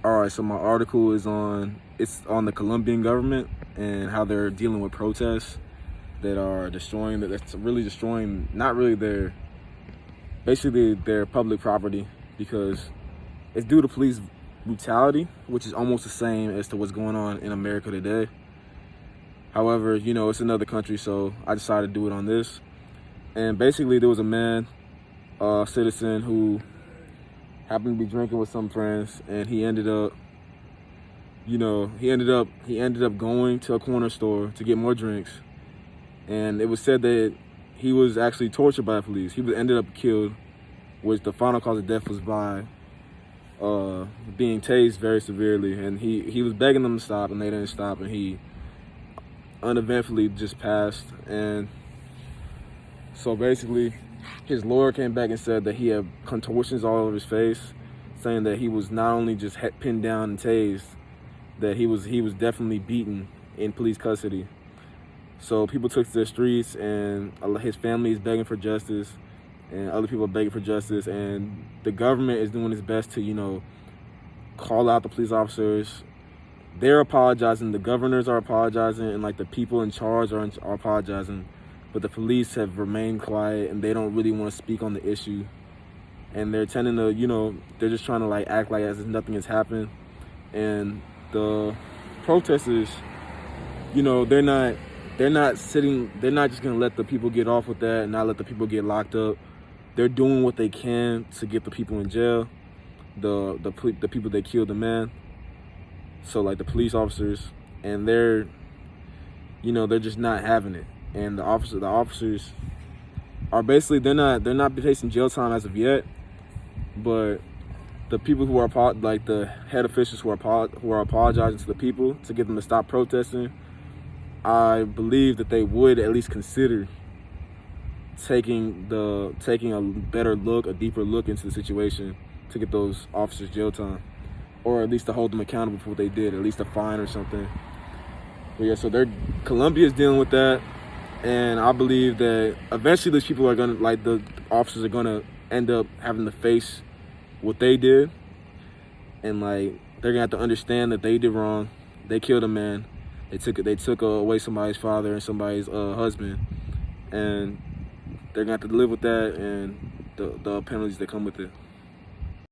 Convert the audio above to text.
All right, so my article is it's on the Colombian government and how they're dealing with protests that are that's really destroying, not really basically their public property, because it's due to police brutality, which is almost the same as to what's going on in America today. However, it's another country, so I decided to do it on this. And basically there was a man, a citizen, who happened to be drinking with some friends, and he ended up going to a corner store to get more drinks. And it was said that he was actually tortured by the police. He ended up killed, which the final cause of death was by being tased very severely. And he was begging them to stop, and they didn't stop, and he uneventfully just passed. And so basically his lawyer came back and said that he had contortions all over his face, saying that he was not only just pinned down and tased, that he was definitely beaten in police custody. So people took to the streets, and his family is begging for justice, and other people are begging for justice, and the government is doing its best to, call out the police officers. They're apologizing, the governors are apologizing, and the people in charge are apologizing, but the police have remained quiet, and they don't really want to speak on the issue. And they're tending to, they're just trying to act like as if nothing has happened. And the protesters, they're not just gonna let the people get off with that and not let the people get locked up. They're doing what they can to get the people in jail, the people that killed the man. So the police officers, and they're just not having it. And the officers are basically, they're not facing jail time as of yet, but the people who are the head officials who are apologizing to the people to get them to stop protesting, I believe that they would at least consider taking a better look, a deeper look into the situation to get those officers jail time, or at least to hold them accountable for what they did, at least a fine or something. But yeah, so Colombia is dealing with that, and I believe that eventually these people are gonna, the officers are gonna end up having to face what they did, and they're gonna have to understand that they did wrong. They killed a man. They took away somebody's father and somebody's husband, and they're gonna have to live with that and the penalties that come with it.